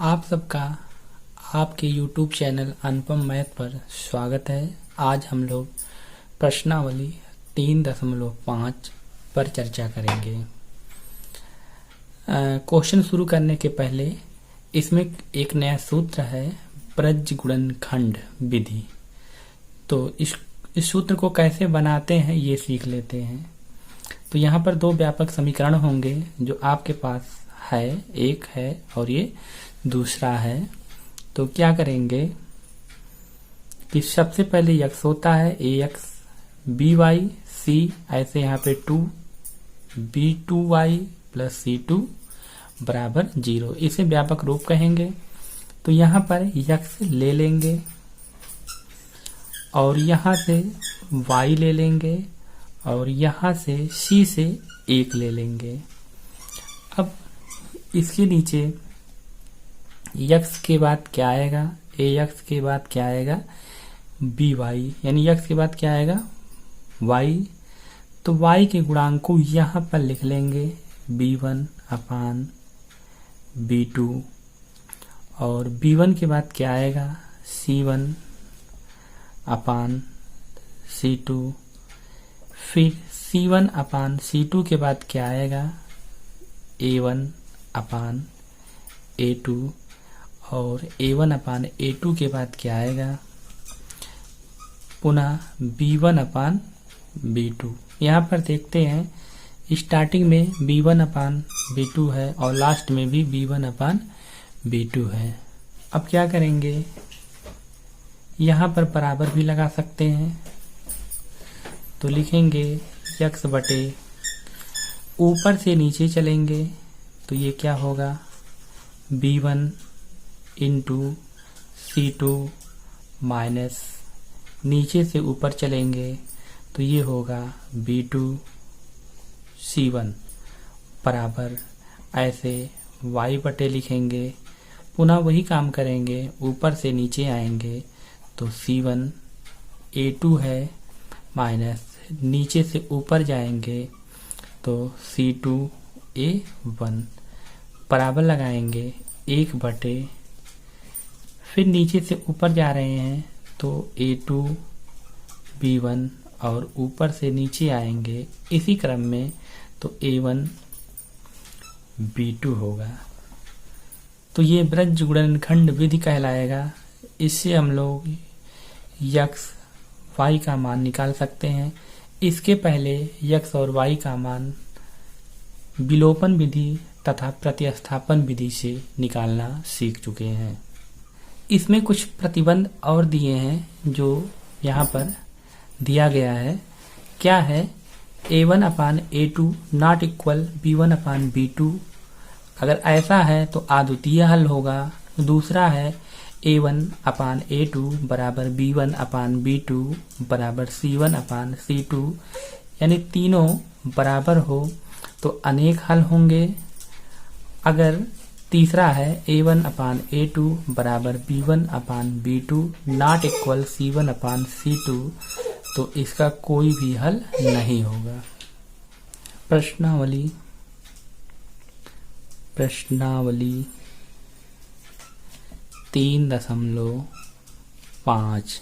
आप सबका आपके YouTube चैनल अनुपम मैथ पर स्वागत है। आज हम लोग प्रश्नावली 3.5 पर चर्चा करेंगे। क्वेश्चन शुरू करने के पहले इसमें एक नया सूत्र है, ब्रज गुणनखंड विधि। तो इस सूत्र को कैसे बनाते हैं ये सीख लेते हैं। तो यहाँ पर दो व्यापक समीकरण होंगे जो आपके पास है, एक है और ये दूसरा है। तो क्या करेंगे कि सबसे पहले यक्स होता है ए एक्स बी वाई सी, ऐसे यहाँ पे 2b2y प्लस c2 बराबर 0, इसे व्यापक रूप कहेंगे। तो यहाँ पर यक्स ले लेंगे और यहाँ से y ले लेंगे और यहाँ से c से 1 ले लेंगे। अब इसके नीचे यक्स के बाद क्या आएगा, ए यक्स के बाद क्या आएगा बी वाई, यानी यक्स के बाद क्या आएगा वाई। तो वाई के गुणांक को यहाँ पर लिख लेंगे b1 अपान b2, और b1 के बाद क्या आएगा c1 अपान c2, फिर c1 अपान c2 के बाद क्या आएगा a1 अपान a2, और a1 अपान a2 के बाद क्या आएगा पुनः b1 अपान b2। यहाँ पर देखते हैं स्टार्टिंग में b1 अपान b2 है और लास्ट में भी b1 अपान b2 है। अब क्या करेंगे, यहाँ पर बराबर भी लगा सकते हैं। तो लिखेंगे यक्स बटे, ऊपर से नीचे चलेंगे तो ये क्या होगा b1 इंटू c2 माइनस, नीचे से ऊपर चलेंगे तो ये होगा b2 c1 बराबर, ऐसे y बटे लिखेंगे, पुनः वही काम करेंगे, ऊपर से नीचे आएंगे तो c1 a2 है माइनस, नीचे से ऊपर जाएंगे तो c2 a1 बराबर लगाएंगे 1 बटे, फिर नीचे से ऊपर जा रहे हैं तो a2 b1 और ऊपर से नीचे आएंगे इसी क्रम में तो a1 b2 होगा। तो ये ब्रज गुणनखंड विधि कहलाएगा। इससे हम लोग यक्स y का मान निकाल सकते हैं। इसके पहले यक्स और y का मान विलोपन विधि तथा प्रतिस्थापन विधि से निकालना सीख चुके हैं। इसमें कुछ प्रतिबंध और दिए हैं जो यहाँ पर दिया गया है। क्या है, a1 upon a2 not equal b1 upon b2, अगर ऐसा है तो अद्वितीय हल होगा। दूसरा है a1 अपान a2 बराबर b1 अपान b2 बराबर c1 अपान c2, यानी तीनों बराबर हो तो अनेक हल होंगे। अगर तीसरा है a1 अपान a2 बराबर b1 upon b2 not equal c1 upon c2, तो इसका कोई भी हल नहीं होगा। प्रश्नावली 3.5।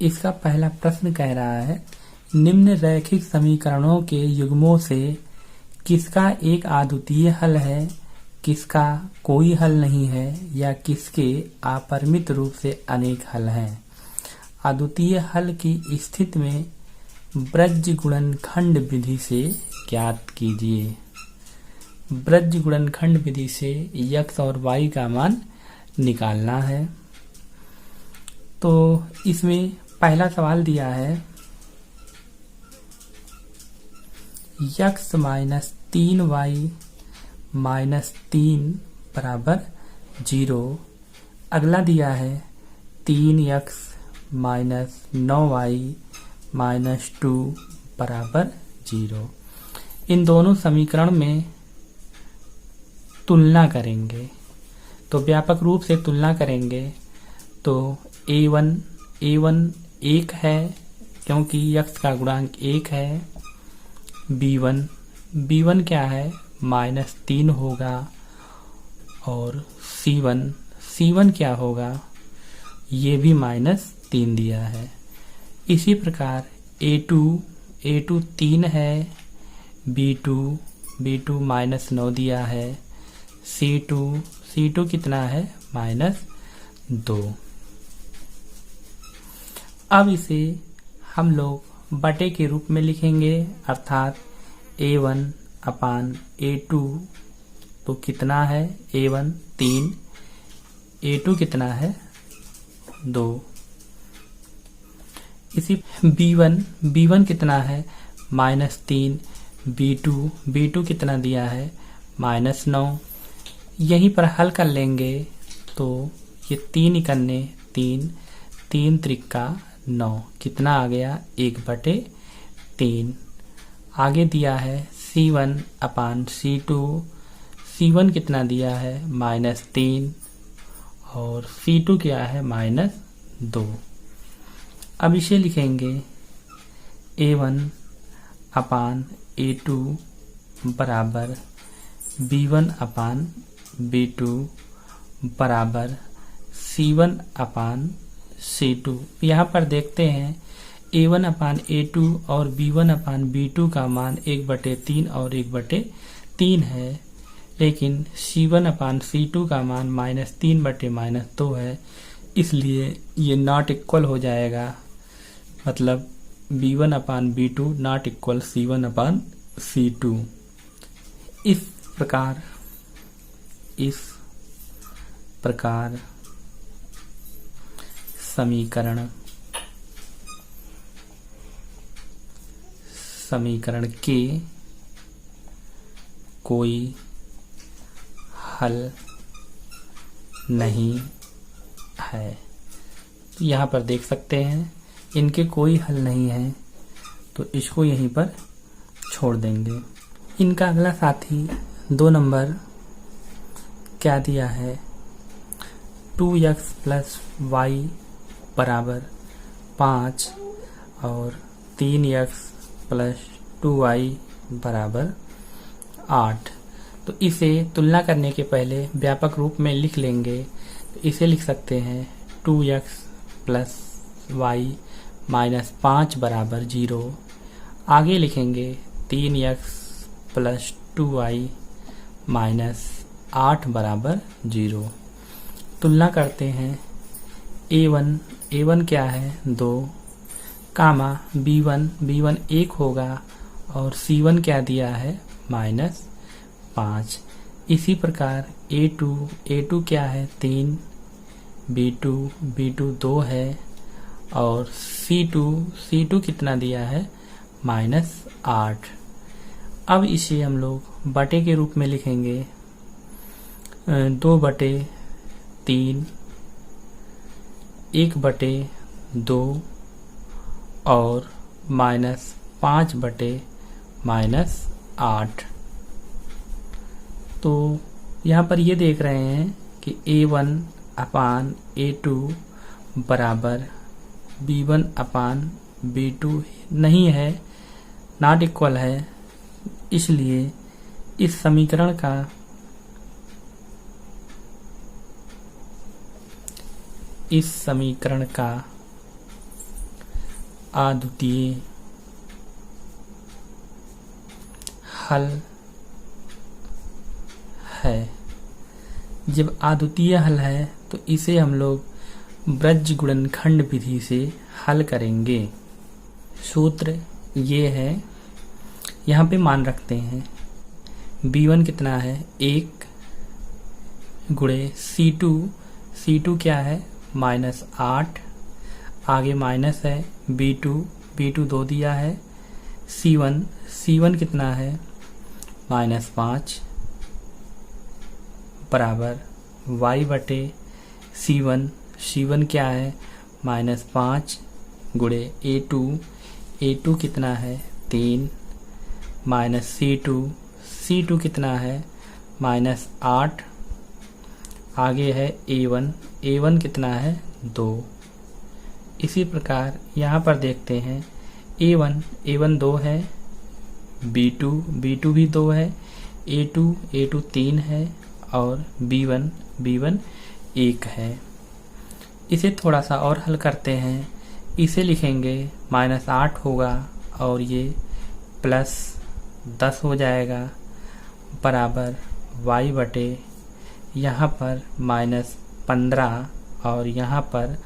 इसका पहला प्रश्न कह रहा है, निम्न रैखिक समीकरणों के युग्मों से किसका एक अद्वितीय हल है, किसका कोई हल नहीं है, या किसके अपरिमित रूप से अनेक हल हैं। अद्वितीय हल की स्थिति में ब्रज गुणनखंड विधि से ज्ञात कीजिए। ब्रज गुणनखंड विधि से यक्स और y का मान निकालना है। तो इसमें पहला सवाल दिया है यक्स माइनस 3y माइनस 3 बराबर 0। अगला दिया है 3x माइनस 9y माइनस 2 बराबर 0। इन दोनों समीकरण में तुलना करेंगे। तो व्यापक रूप से तुलना करेंगे तो a1 1 है क्योंकि x का गुणांक 1 है। b1 क्या है -3 होगा और C1 क्या होगा, ये भी -3 दिया है। इसी प्रकार A2 3 है, B2 -9 दिया है, C2 कितना है, -2। अब इसे हम लोग बटे के रूप में लिखेंगे, अर्थात A1 अपान A2, तो कितना है, A1 3, A2 कितना है, 2। इसी B1 कितना है, -3, B2 कितना दिया है, -9। यहीं पर हल कर लेंगे तो ये 3 इकन्ने 3, 3 त्रिका 9, कितना आ गया, 1/3। आगे दिया है C1 अपान C2 कितना दिया है, -3, और C2 क्या है, -2। अब इसे लिखेंगे A1 अपान A2 बराबर B1 अपान B2 बराबर C1 अपान C2। यहाँ पर देखते हैं A1 अपान A2 और B1 अपान B2 का मान 1/3 और 1/3 है, लेकिन C1 अपान C2 का मान -3/-2 है, इसलिए ये नॉट इक्वल हो जाएगा। मतलब B1 upon B2 not equal C1 upon C2। इस प्रकार समीकरण के कोई हल नहीं है। तो यहाँ पर देख सकते हैं इनके कोई हल नहीं है, तो इसको यहीं पर छोड़ देंगे। इनका अगला साथी 2 नंबर क्या दिया है, 2x + y बराबर 5 और 3x + 2y बराबर 8। तो इसे तुलना करने के पहले व्यापक रूप में लिख लेंगे। तो इसे लिख सकते हैं 2x + y - 5 बराबर 0। आगे लिखेंगे 3x + 2y - 8 बराबर 0। तुलना करते हैं, A1 क्या है, 2, कामा B1 1 होगा, और C1 क्या दिया है, -5। इसी प्रकार A2 क्या है, 3, B2 2 है, और C2 कितना दिया है, -8। अब इसे हम लोग बटे के रूप में लिखेंगे, 2/3, 1/2 और -5/-8। तो यहाँ पर ये देख रहे हैं कि A1 अपान A2 बराबर B1 अपान B2 नहीं है, नॉट इक्वल है, इसलिए इस समीकरण का अद्वितीय हल है। जब अद्वितीय हल है तो इसे हम लोग ब्रज गुणनखंड विधि से हल करेंगे। सूत्र ये है, यहाँ पे मान रखते हैं B1 कितना है, 1 गुणे C2 क्या है, -8, आगे माइनस है, B2 2 दिया है, C1 कितना है, -5 बराबर y/C1 क्या है, -5 गुणे A2 कितना है, 3 माइनस C2 कितना है, -8, आगे है A1 कितना है, 2। इसी प्रकार यहाँ पर देखते हैं A1 2 है, B2 भी 2 है, A2 3 है, और b1 1 है। इसे थोड़ा सा और हल करते हैं। इसे लिखेंगे -8 होगा और ये +10 हो जाएगा बराबर y बटे यहाँ पर -15 और यहाँ पर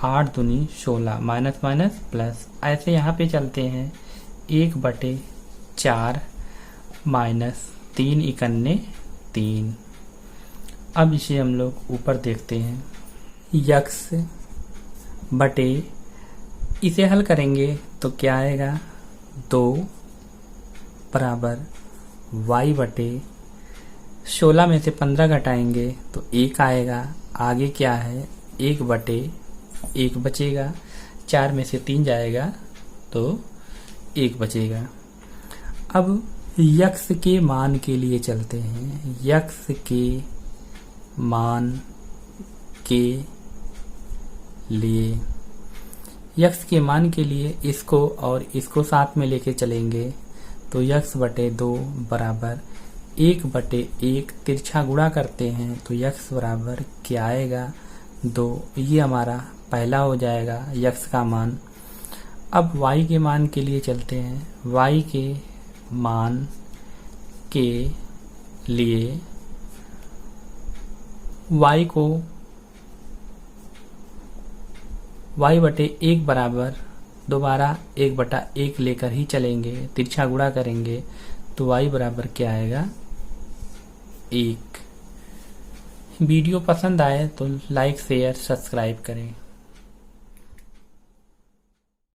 8 दूनी 16 माइनस माइनस प्लस। ऐसे यहाँ पे चलते हैं 1/4 -3 इकन्ने 3। अब इसे हम लोग ऊपर देखते हैं x बटे, इसे हल करेंगे तो क्या आएगा 2 बराबर y बटे 16 में से 15 घटाएंगे तो 1 आएगा। आगे क्या है 1/1 बचेगा, 4 में से 3 जाएगा तो 1 बचेगा। अब x के मान के लिए चलते हैं। x के मान के लिए, x के मान के लिए इसको और इसको साथ में लेके चलेंगे तो x बटे 2 बराबर 1/1 तिरछा गुणा करते हैं तो x बराबर क्या आएगा 2। ये हमारा पहला हो जाएगा x का मान। अब y के मान के लिए चलते हैं। y के मान के लिए y को y बटे 1 बराबर दोबारा 1/1 लेकर ही चलेंगे, तिरछा गुणा करेंगे तो y बराबर क्या आएगा 1। वीडियो पसंद आए तो लाइक शेयर सब्सक्राइब करें।